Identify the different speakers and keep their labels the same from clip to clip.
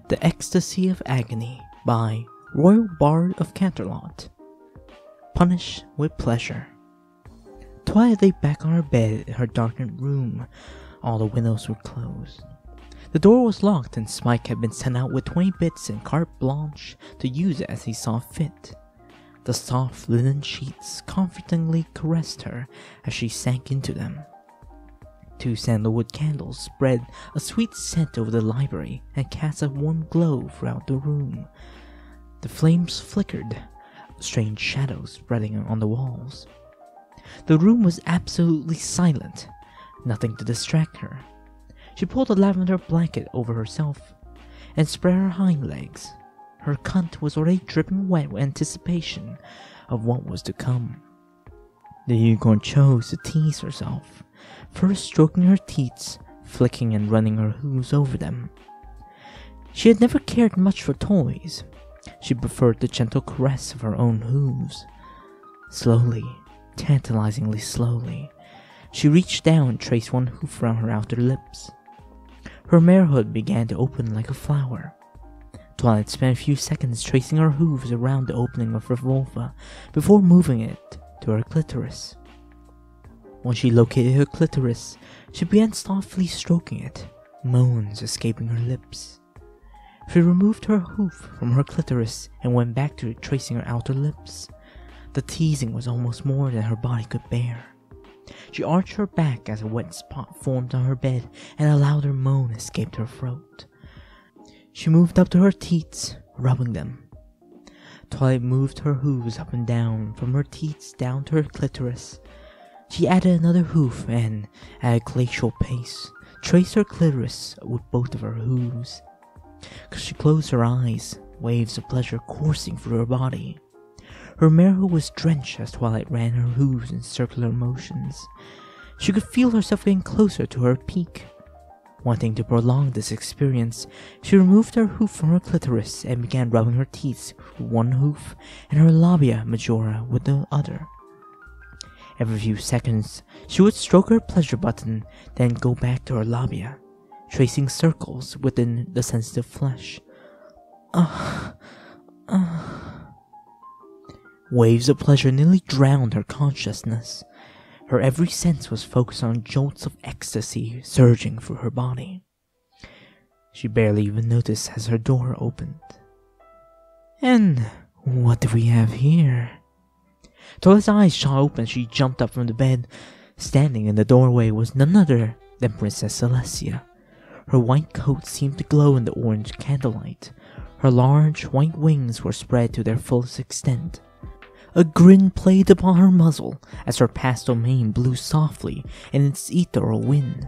Speaker 1: The Ecstasy of Agony by Royal Bard of Canterlot. Punish with pleasure. Twilight lay back on her bed in her darkened room. All the windows were closed. The door was locked and Spike had been sent out with 20 bits and carte blanche to use it as he saw fit. The soft linen sheets comfortingly caressed her as she sank into them. 2 sandalwood candles spread a sweet scent over the library and cast a warm glow throughout the room. The flames flickered, strange shadows spreading on the walls. The room was absolutely silent, nothing to distract her. She pulled a lavender blanket over herself and spread her hind legs. Her cunt was already dripping wet with anticipation of what was to come. The unicorn chose to tease herself, first stroking her teats, flicking and running her hooves over them. She had never cared much for toys. She preferred the gentle caress of her own hooves. Slowly, tantalizingly slowly, she reached down and traced one hoof around her outer lips. Her marehood began to open like a flower. Twilight spent a few seconds tracing her hooves around the opening of her vulva before moving it to her clitoris. When she located her clitoris, she began softly stroking it, moans escaping her lips. She removed her hoof from her clitoris and went back to tracing her outer lips. The teasing was almost more than her body could bear. She arched her back as a wet spot formed on her bed and a louder moan escaped her throat. She moved up to her teats, rubbing them. Twilight moved her hooves up and down, from her teats down to her clitoris. She added another hoof and, at a glacial pace, traced her clitoris with both of her hooves. She closed her eyes, waves of pleasure coursing through her body. Her marehood was drenched as Twilight ran her hooves in circular motions. She could feel herself getting closer to her peak. Wanting to prolong this experience, she removed her hoof from her clitoris and began rubbing her teeth with one hoof and her labia majora with the other. Every few seconds, she would stroke her pleasure button, then go back to her labia, tracing circles within the sensitive flesh. Waves of pleasure nearly drowned her consciousness. Her every sense was focused on jolts of ecstasy surging through her body. She barely even noticed as her door opened. And what do we have here? Twilight's eyes shot open as she jumped up from the bed. Standing in the doorway was none other than Princess Celestia. Her white coat seemed to glow in the orange candlelight. Her large white wings were spread to their fullest extent. A grin played upon her muzzle as her pastel mane blew softly in its ethereal wind.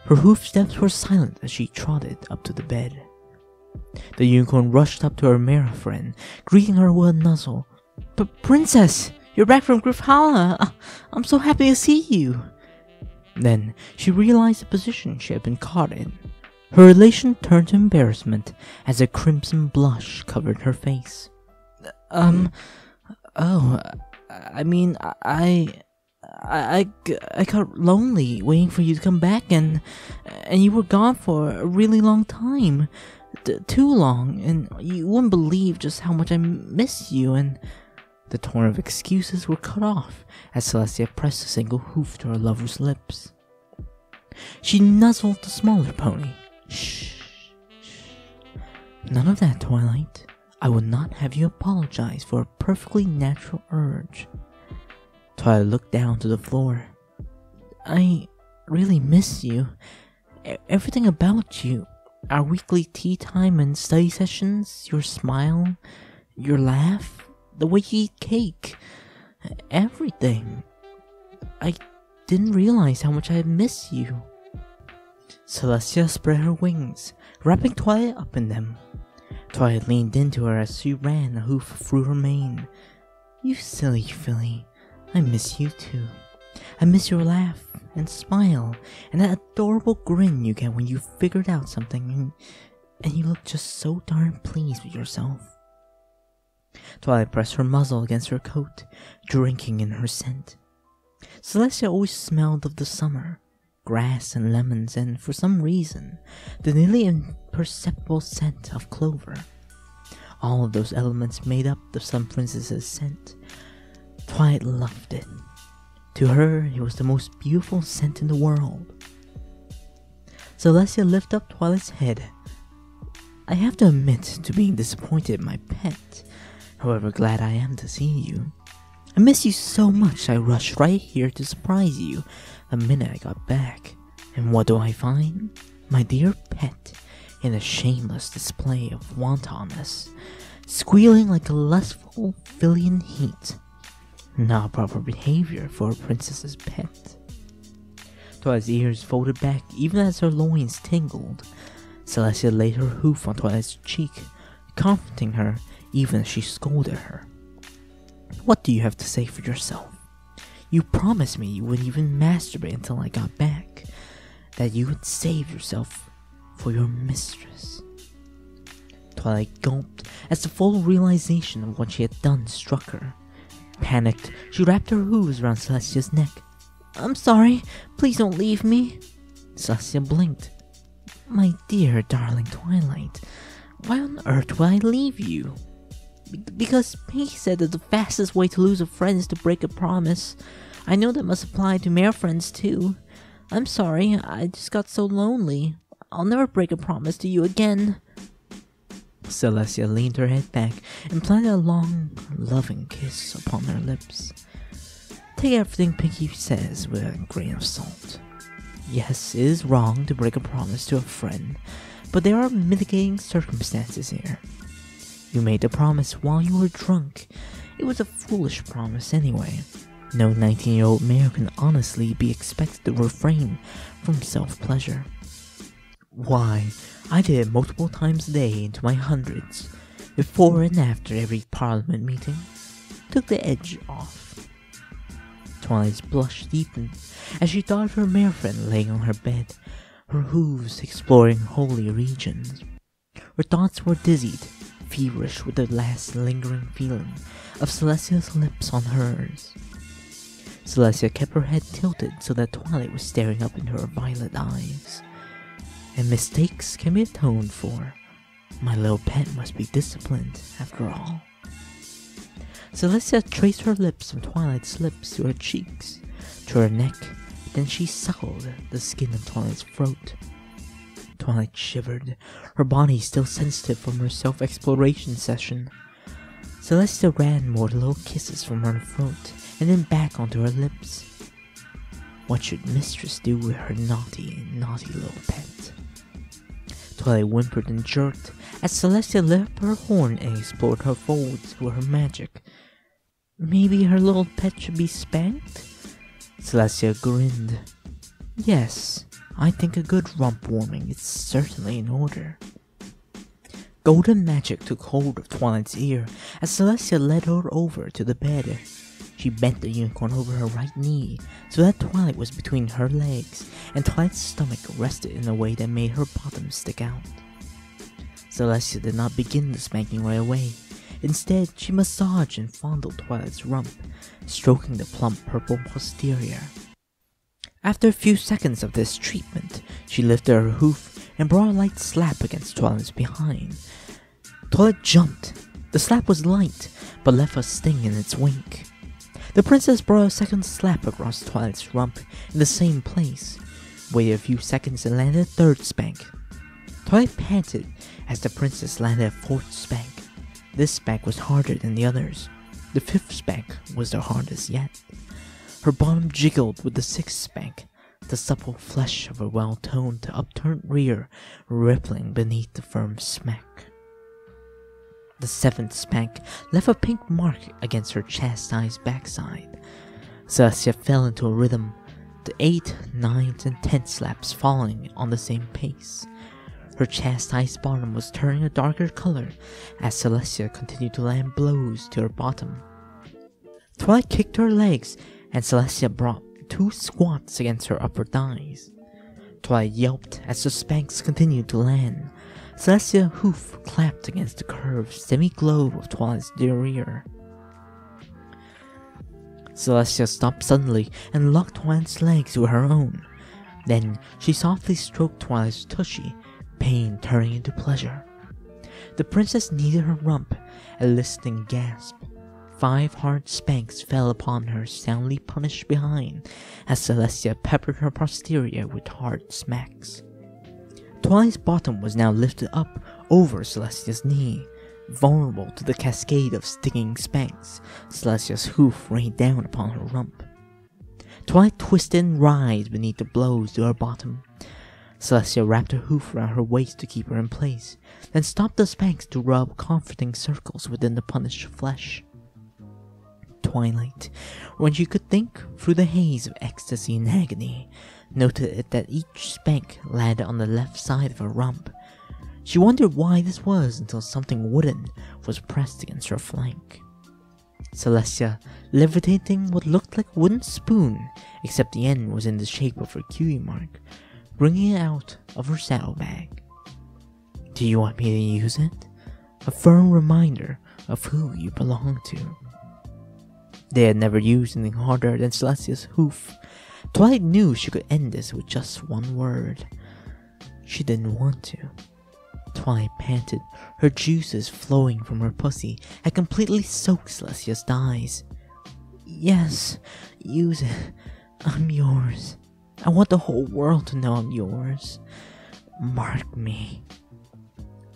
Speaker 1: Her hoof steps were silent as she trotted up to the bed. The unicorn rushed up to her marefriend, greeting her with a nuzzle. "Princess, you're back from Grifhala. I'm so happy to see you." Then she realized the position she had been caught in. Her elation turned to embarrassment as a crimson blush covered her face. I got lonely waiting for you to come back and you were gone for a really long time. Too long, and you wouldn't believe just how much I miss you," and the torrent of excuses were cut off as Celestia pressed a single hoof to her lover's lips. She nuzzled the smaller pony. Shh. None of that, Twilight. I would not have you apologize for a perfectly natural urge. Twilight looked down to the floor. I really miss you. Everything about you. Our weekly tea time and study sessions, your smile, your laugh, the way you eat cake. Everything. I didn't realize how much I miss you. Celestia spread her wings, wrapping Twilight up in them. Twilight leaned into her as she ran a hoof through her mane. "You silly filly, I miss you too. I miss your laugh and smile and that adorable grin you get when you figured out something and you look just so darn pleased with yourself." Twilight pressed her muzzle against her coat, drinking in her scent. Celestia always smelled of the summer. grass and lemons, and for some reason, the nearly imperceptible scent of clover. All of those elements made up the Sun Princess's scent. Twilight loved it. To her, it was the most beautiful scent in the world. Celestia lifted up Twilight's head. I have to admit to being disappointed in my pet, however glad I am to see you. I miss you so much I rushed right here to surprise you the minute I got back. And what do I find? My dear pet, in a shameless display of wantonness, squealing like a lustful filly in heat. Not proper behavior for a princess's pet. Twilight's ears folded back even as her loins tingled. Celestia laid her hoof on Twilight's cheek, comforting her even as she scolded her. What do you have to say for yourself? You promised me you wouldn't even masturbate until I got back, that you would save yourself for your mistress. Twilight gulped as the full realization of what she had done struck her. Panicked, she wrapped her hooves around Celestia's neck. I'm sorry, please don't leave me. Celestia blinked. My dear, darling Twilight, why on earth would I leave you? Because Pink said that the fastest way to lose a friend is to break a promise. I know that must apply to marefriends too. I'm sorry, I just got so lonely. I'll never break a promise to you again. Celestia leaned her head back and planted a long, loving kiss upon her lips. Take everything Pinky says with a grain of salt. Yes, it is wrong to break a promise to a friend, but there are mitigating circumstances here. You made the promise while you were drunk. It was a foolish promise anyway. No 19-year-old male can honestly be expected to refrain from self-pleasure. Why, I did it multiple times a day into my hundreds, before and after every parliament meeting. Took the edge off. Twilight's blush deepened as she thought of her marefriend laying on her bed, her hooves exploring holy regions. Her thoughts were dizzied, feverish with the last lingering feeling of Celestia's lips on hers. Celestia kept her head tilted so that Twilight was staring up into her violet eyes. And mistakes can be atoned for. My little pet must be disciplined, after all. Celestia traced her lips from Twilight's lips to her cheeks, to her neck, then she suckled the skin of Twilight's throat. Twilight shivered, her body still sensitive from her self-exploration session. Celestia ran more little kisses from her throat, and then back onto her lips. What should Mistress do with her naughty, naughty little pet? Twilight whimpered and jerked as Celestia lit up her horn and explored her folds with her magic. Maybe her little pet should be spanked? Celestia grinned. Yes, I think a good rump warming is certainly in order. Golden magic took hold of Twilight's ear as Celestia led her over to the bed. She bent the unicorn over her right knee so that Twilight was between her legs and Twilight's stomach rested in a way that made her bottom stick out. Celestia did not begin the spanking right away. Instead, she massaged and fondled Twilight's rump, stroking the plump purple posterior. After a few seconds of this treatment, she lifted her hoof and brought a light slap against Twilight's behind. Twilight jumped. The slap was light, but left a sting in its wink. The princess brought a second slap across Twilight's rump in the same place, waited a few seconds and landed a third spank. Twilight panted as the princess landed a fourth spank. This spank was harder than the others. The fifth spank was the hardest yet. Her bottom jiggled with the sixth spank, the supple flesh of her well-toned upturned rear rippling beneath the firm smack. The seventh spank left a pink mark against her chastised backside. Celestia fell into a rhythm, the 8th, 9th, and 10th slaps falling on the same pace. Her chastised bottom was turning a darker color as Celestia continued to land blows to her bottom. Twilight kicked her legs and Celestia brought 2 squats against her upper thighs. Twilight yelped as the spanks continued to land. Celestia's hoof clapped against the curved semi-globe of Twilight's derriere. Celestia stopped suddenly and locked Twilight's legs with her own. Then she softly stroked Twilight's tushy, pain turning into pleasure. The princess kneaded her rump, a listening gasp. 5 hard spanks fell upon her, soundly punished behind, as Celestia peppered her posterior with hard smacks. Twilight's bottom was now lifted up over Celestia's knee. Vulnerable to the cascade of stinging spanks, Celestia's hoof rained down upon her rump. Twilight twisted and writhed beneath the blows to her bottom. Celestia wrapped her hoof around her waist to keep her in place, then stopped the spanks to rub comforting circles within the punished flesh. Twilight, when she could think through the haze of ecstasy and agony, noted that each spank landed on the left side of her rump. She wondered why this was until something wooden was pressed against her flank. Celestia levitating what looked like a wooden spoon, except the end was in the shape of her cutie mark, bringing it out of her saddlebag. Do you want me to use it? A firm reminder of who you belong to. They had never used anything harder than Celestia's hoof. Twilight knew she could end this with just one word. She didn't want to. Twilight panted, her juices flowing from her pussy had completely soaked Celestia's thighs. Yes, use it. I'm yours. I want the whole world to know I'm yours. Mark me.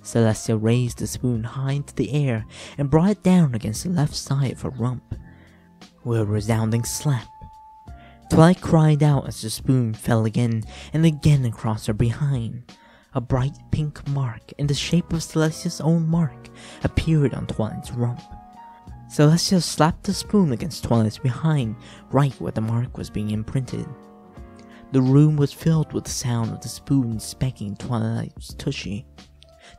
Speaker 1: Celestia raised the spoon high into the air and brought it down against the left side of her rump. With a resounding slap, Twilight cried out as the spoon fell again and again across her behind. A bright pink mark in the shape of Celestia's own mark appeared on Twilight's rump. Celestia slapped the spoon against Twilight's behind, right where the mark was being imprinted. The room was filled with the sound of the spoon spanking Twilight's tushy,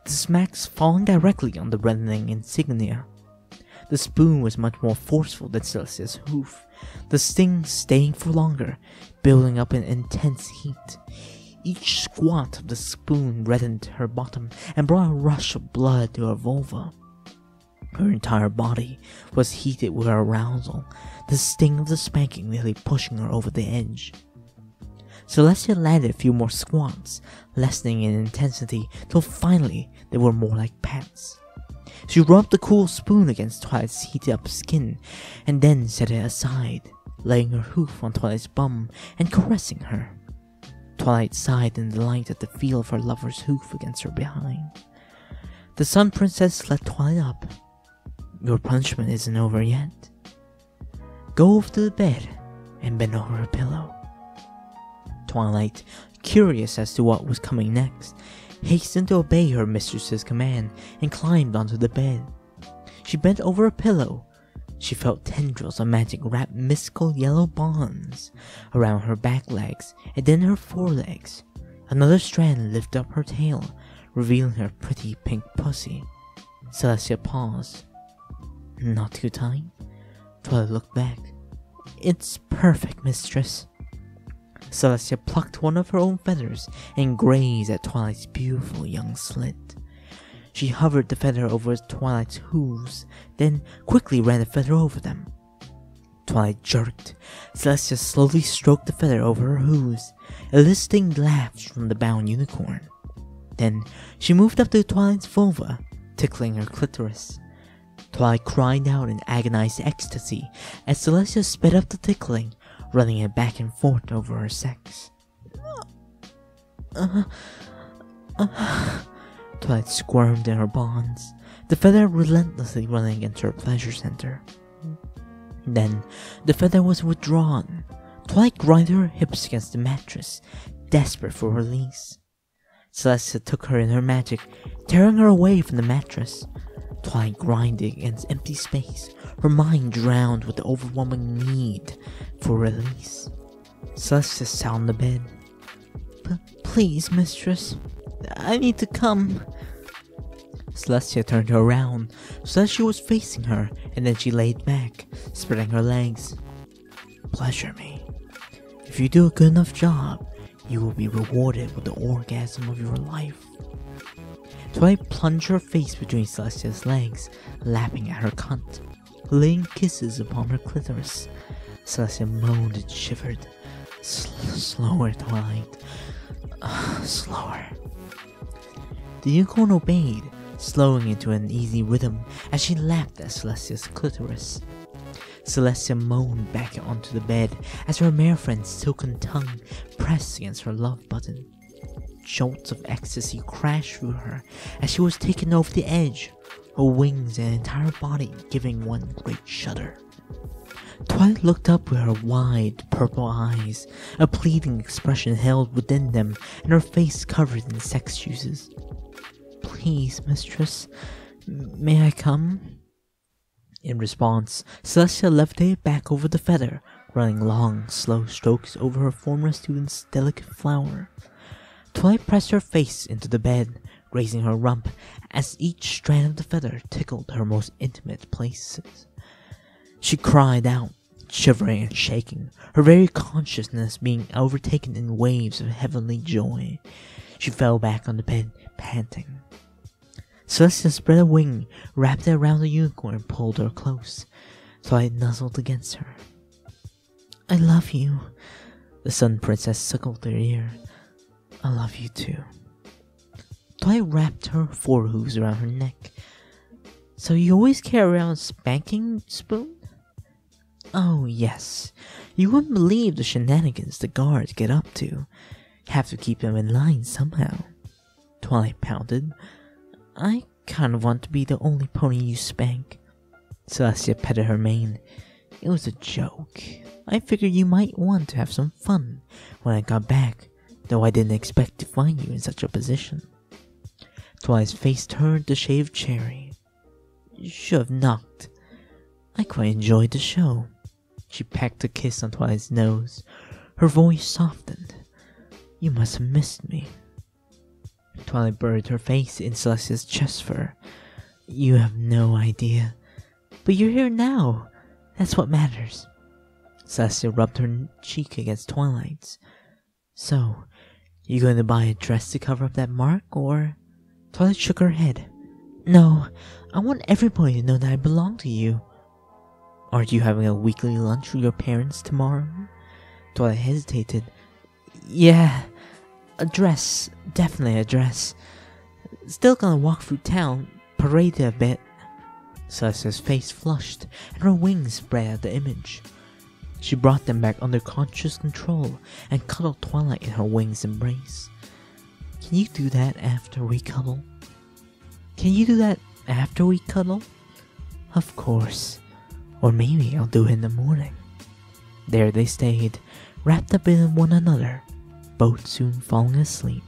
Speaker 1: the smacks falling directly on the reddening insignia. The spoon was much more forceful than Celestia's hoof, the sting staying for longer, building up an intense heat. Each squat of the spoon reddened her bottom and brought a rush of blood to her vulva. Her entire body was heated with her arousal, the sting of the spanking nearly pushing her over the edge. Celestia landed a few more squats, lessening in intensity till finally they were more like pats. She rubbed the cool spoon against Twilight's heated up skin, and then set it aside, laying her hoof on Twilight's bum and caressing her. Twilight sighed in delight at the feel of her lover's hoof against her behind. The Sun Princess let Twilight up. Your punishment isn't over yet. Go over to the bed and bend over a pillow. Twilight, curious as to what was coming next, hastened to obey her mistress's command and climbed onto the bed. She bent over a pillow. She felt tendrils of magic wrap mystical yellow bonds around her back legs and then her forelegs. Another strand lifted up her tail, revealing her pretty pink pussy. Celestia paused. Not too tight? Twilight looked back. It's perfect, mistress. Celestia plucked one of her own feathers and grazed at Twilight's beautiful young slit. She hovered the feather over Twilight's hooves, then quickly ran the feather over them. Twilight jerked. Celestia slowly stroked the feather over her hooves, eliciting laughs from the bound unicorn. Then she moved up to Twilight's vulva, tickling her clitoris. Twilight cried out in agonized ecstasy as Celestia sped up the tickling, running it back and forth over her sex. Twilight squirmed in her bonds, the feather relentlessly running against her pleasure center. Then, the feather was withdrawn. Twilight grinded her hips against the mattress, desperate for release. Celestia took her in her magic, tearing her away from the mattress. Twilight grinded against empty space, her mind drowned with the overwhelming need for release. Celestia sat on the bed. Please, mistress, I need to come. Celestia turned her around so that she was facing her, and then she laid back, spreading her legs. Pleasure me. If you do a good enough job, you will be rewarded with the orgasm of your life. Twilight plunged her face between Celestia's legs, lapping at her cunt, laying kisses upon her clitoris. Celestia moaned and shivered. Slower, Twilight. Slower. The unicorn obeyed, slowing into an easy rhythm as she lapped at Celestia's clitoris. Celestia moaned back onto the bed as her marefriend's silken tongue pressed against her love button. Jolts of ecstasy crashed through her as she was taken over the edge, her wings and entire body giving one great shudder. Twilight looked up with her wide, purple eyes, a pleading expression held within them, and her face covered in sex juices. "Please, mistress, may I come?" In response, Celestia levitated back over the feather, running long, slow strokes over her former student's delicate flower. Twilight pressed her face into the bed, raising her rump as each strand of the feather tickled her most intimate places. She cried out, shivering and shaking, her very consciousness being overtaken in waves of heavenly joy. She fell back on the bed, panting. Celestia spread a wing, wrapped it around the unicorn, and pulled her close. Twilight nuzzled against her. "I love you," the Sun Princess suckled her ear. "I love you too." Twilight wrapped her forehooves around her neck. "So you always carry around a spanking spoon?" "Oh, yes. You wouldn't believe the shenanigans the guards get up to. Have to keep them in line somehow." Twilight pouted. "I kind of want to be the only pony you spank." Celestia petted her mane. "It was a joke. I figured you might want to have some fun when I got back, though I didn't expect to find you in such a position." Twilight's face turned the shade of cherry. "You should have knocked. I quite enjoyed the show." She pecked a kiss on Twilight's nose. Her voice softened. "You must have missed me." Twilight buried her face in Celestia's chest fur. "You have no idea. But you're here now. That's what matters." Celestia rubbed her cheek against Twilight's. "So, you going to buy a dress to cover up that mark, or?" Twilight shook her head. "No, I want everybody to know that I belong to you." "Aren't you having a weekly lunch with your parents tomorrow?" Twilight hesitated. "Yeah, a dress. Definitely a dress. Still gonna walk through town, parade a bit." Celestia's face flushed, and her wings spread at the image. She brought them back under conscious control and cuddled Twilight in her wings' embrace. "Can you do that after we cuddle?" "Can you do that after we cuddle?" "Of course. Or maybe I'll do it in the morning." There they stayed, wrapped up in one another, both soon falling asleep.